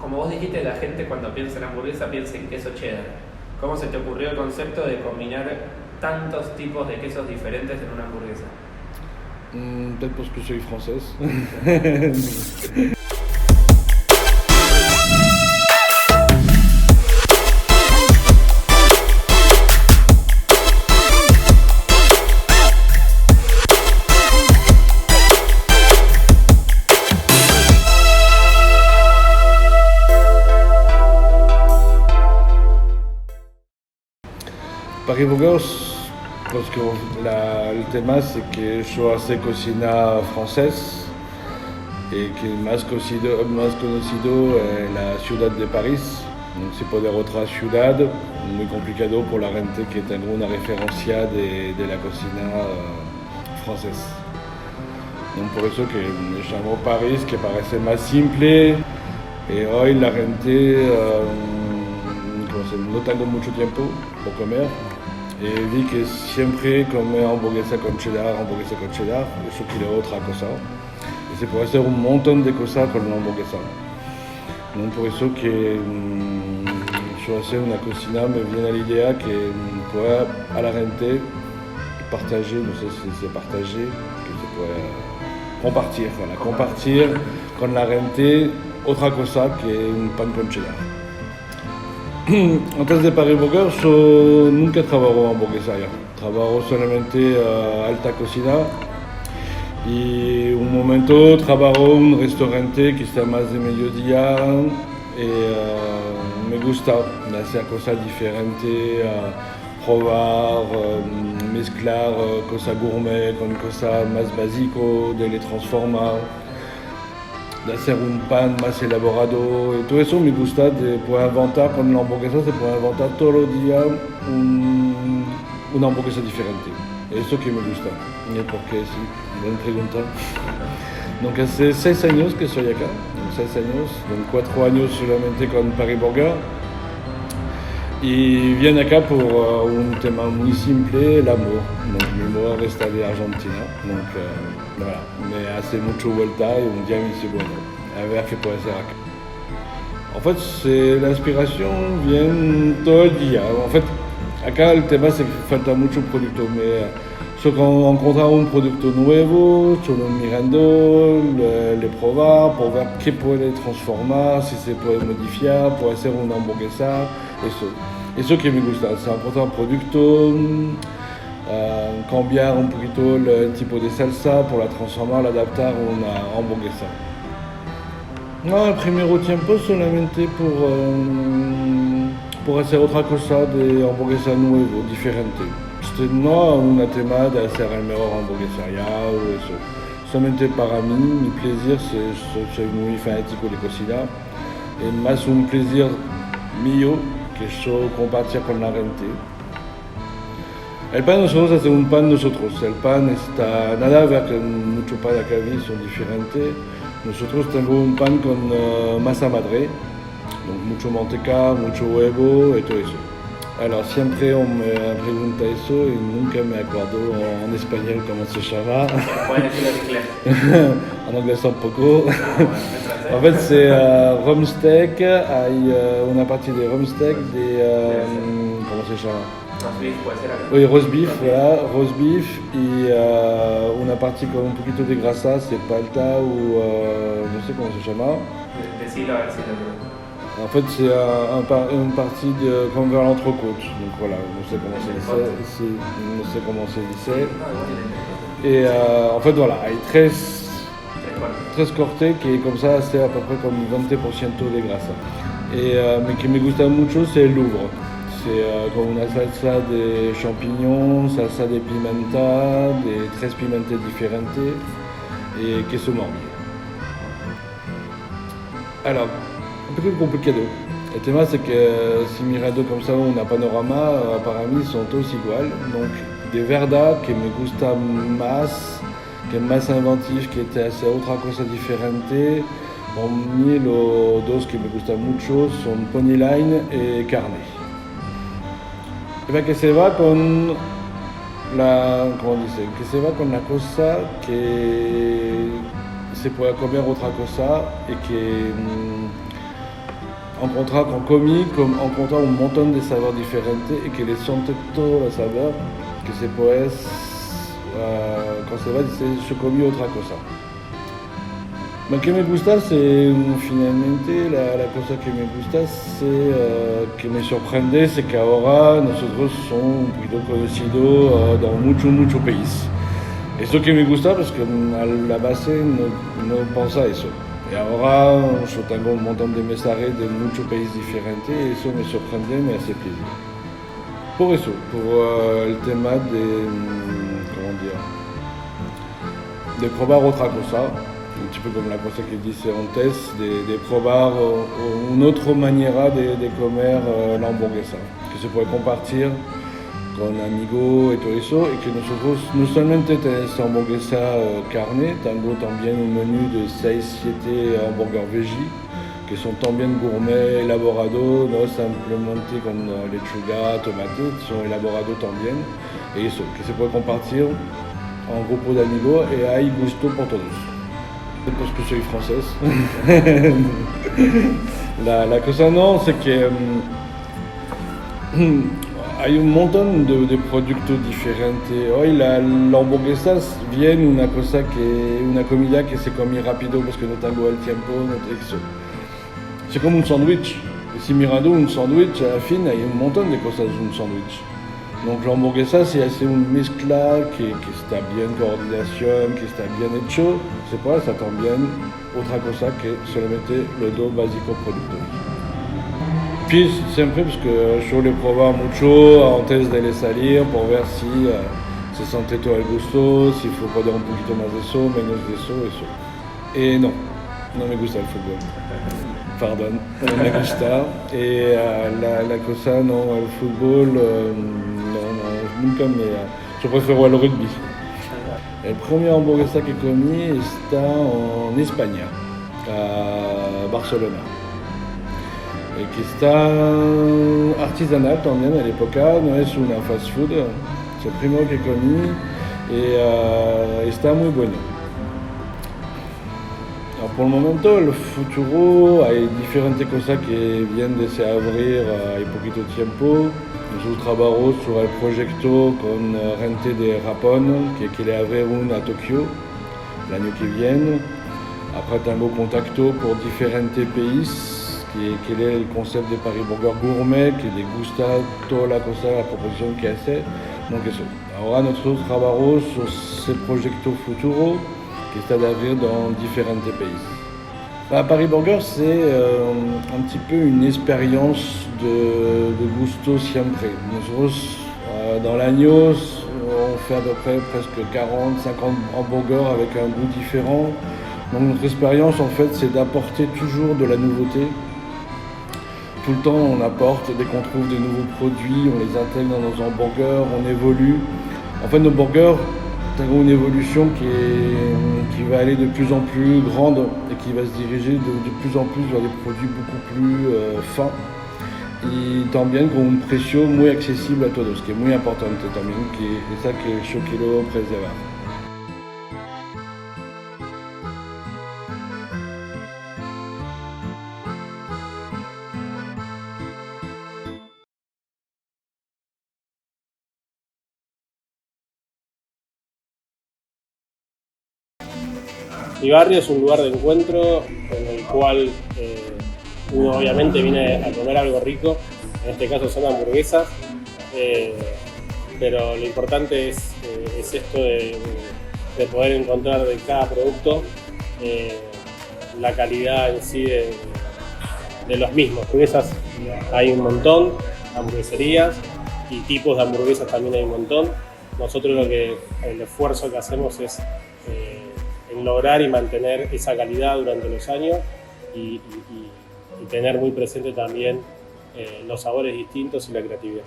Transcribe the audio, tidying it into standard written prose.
como vos dijiste, la gente cuando piensa en hamburguesa piensa en queso cheddar. ¿Cómo se te ocurrió el concepto de combinar tantos tipos de quesos diferentes en una hamburguesa? Peut-être parce que je suis française. Paris Burgers, parce que le thème c'est que yo hace cocina francés y que más conocido en la ciudad de París. Donc c'est poder otra ciudad, muy complicado por la gente que tenga una referencia de la cocina francesa. Donc por eso que me llamo París, que parece más simple. Y hoy la gente, no tengo mucho tiempo por comer. Y vi que siempre comer hamburguesa con cheddar, eso quiero otra cosa. Y se puede hacer un montón de cosas con la hamburguesa. Donc por eso que yo hacer una cocina me viene la idea que pueda a la gente partager, no sé si c'est partager, que se puede compartir, voilà, compartir con la gente otra cosa que un pan con cheddar. Antes de Paris Burgers, yo nunca trabajo en hamburguesería, trabajo solamente alta cocina y un momento trabajo en un restaurante que está más de mediodía y me gusta hacer cosas diferentes, probar, mezclar cosas gourmet con cosas más básicas, de les transformar. De hacer un pan más elaborado y todo eso me gusta de poder inventar con la hamburguesa, se puede inventar todos los días una hamburguesa diferente. Eso que me gusta. ¿Y por qué? Sí, buena pregunta. Donc hace 6 años que estoy acá, 6 años, donc 4 años solamente con Paris Burger. Y viene acá por un tema muy simple, el amor. Donc mi amor está de Argentina. Donc voilà, me hace mucho vuelta y un día me dice, bueno, a ver qué puede hacer acá. En fait, la inspiración viene todo el día. En fait, acá el tema es que falta mucho producto, yo cuando encontraba un producto nuevo, yo lo mirando, le probar, por ver qué puede transformar, si se puede modificar, puede hacer una hamburguesa, eso que me gusta, es encontrar un producto, cambiar un poquito el tipo de salsa por la transformar, la adaptar a una hamburguesa. No, el primer tiempo solamente por hacer otra cosa de hamburguesa nuevo, diferente. No un tema de hacer el mejor hamburguesería o eso. Solamente para mí, mi plaisir, soy muy fanático de cocina. Es más un plaisir mío que yo compartir con la gente. El pan, nosotros hacemos un pan nosotros. El pan está nada a ver con mucho pan acá son diferentes. Nosotros tenemos un pan con masa madre, donc mucho manteca, mucho huevo y todo eso. Alors siempre me pregunta eso y nunca me acuerdo en español cómo se llama. Puedes decirlo en inglés. En inglés tampoco. En fait c'est rumsteak, hay una parte de rumsteak, ¿cómo se llama? Roast beef puede ser algo. Oui, roast beef, voilà, roast beef y una parte con un poquito de grasa, c'est palta ou no sé cómo se llama. Decilo a ver si lo... En fait, c'est une partie comme vers l'entrecôte. Donc voilà, je sais comment c'est dit. Et en fait, voilà, il est très corté, qui est comme ça, c'est à peu près comme 20% de grasa. Et mais qui me gusta mucho, c'est el Louvre. C'est comme una salsa de champignons, salsa de pimenta, de 3 pimentas diferentes et queso morbier. Alors, un peu complicado. El tema es que si mirando comme ça un panorama, para mí son todos igual. Donc, de verdad que me gusta más, que es más inventif, que te hace otra cosa diferente. Para mí los dos que me gustan mucho son pony line y carne. Y bien que se va con la, ¿cómo dice? Que se va con la cosa que se puede comer otra cosa y que encontrar con comí, encontrar un montón de sabores diferentes y que le sientes todo el sabor, que se puede, cuando se va, dice, yo comí otra cosa. Lo que me gusta, c'est finalmente, la cosa que me gusta, c'est que me sorprende, c'est qu'ahora nosotros somos un poquito conocidos dans muchos países. Eso que me gusta, parce que a la base no piensa eso. Y ahora yo tengo un montón de mensajes de muchos países diferentes y eso me sorprende, me hace plaisir. Por eso, por el tema de, comment dire, de probar otra cosa, un petit peu comme la cosa que dice antes, de probar una otra manera de comer la hamburguesa, que se puede compartir con amigos y todo eso, y que nosotros no solamente tenemos hamburguesa carne, tengo también un menú de 6-7 hamburgues veggie, que son también gourmet, elaborados, no simplemente con lechuga, tomate, son elaborados también, y eso, que se puede compartir en grupo de amigos, y hay gusto por todos. Parce que soy francés. la cosa no, c'est que hay un montón de productos diferentes. Hoy la hamburguesa viene una comida que se come rápido parce que no tengo el tiempo, eso. C'est comme un sándwich. Si mirando un sándwich, à la fin, hay un montón de cosas en un sándwich. Donc la hamburguesa, c'est assez une mezcla que está bien coordinación, que está bien hecho. C'est pas ça también otra cosa que solamente los dos básicos productos. Puis siempre, parce que yo le probaba mucho antes de salir por ver si se siente todo el gusto, si faut poner un poquito más de eso, menos de eso. Y no me gusta el fútbol. Pardon, no me gusta. Y la cosa, no, el fútbol, nunca me... Yo prefiero el rugby. El primer hamburguesa que comí está en España, a Barcelona. Que está artesanal también a la época, no es una fast food, es el primero que comí y está muy bueno. Por el momento, el futuro, hay diferentes cosas que vienen de se abrir, hay poquito tiempo. Nosotros trabajamos sobre el proyecto con gente de Japón que quiere abrir uno a Tokio el año que viene. Après, tengo contacto por diferentes países que quiere el concepto de Paris Burger Gourmet, que le gusta toda la cosa, la proposición que hace. Donc eso. Ahora nosotros trabajamos sur ce proyecto futuro que está de abrir dans différents pays. Paris Burger, c'est un petit peu une expérience de gusto siempre. Nosotros, dans l'agneau, on fait à peu près presque 40-50 hamburgers avec un goût différent. Donc notre expérience, en fait, c'est d'apporter toujours de la nouveauté. Tout le temps, on apporte, dès qu'on trouve de nouveaux produits, on les intègre dans nos hamburgers, on évolue. En fait, nos burgers ont une évolution qui va aller de plus en plus grande et qui va se diriger de plus en plus vers des produits beaucoup plus fins y también con un precio muy accesible a todos, que es muy importante también, que es eso que yo quiero preservar. Mi barrio es un lugar de encuentro en el cual uno obviamente viene a comer algo rico, en este caso son hamburguesas, pero lo importante es esto de poder encontrar de cada producto la calidad en sí de los mismos. Hamburguesas hay un montón, hamburgueserías y tipos de hamburguesas también hay un montón. Nosotros el esfuerzo que hacemos es en lograr y mantener esa calidad durante los años y tener muy presente también los sabores distintos y la creatividad.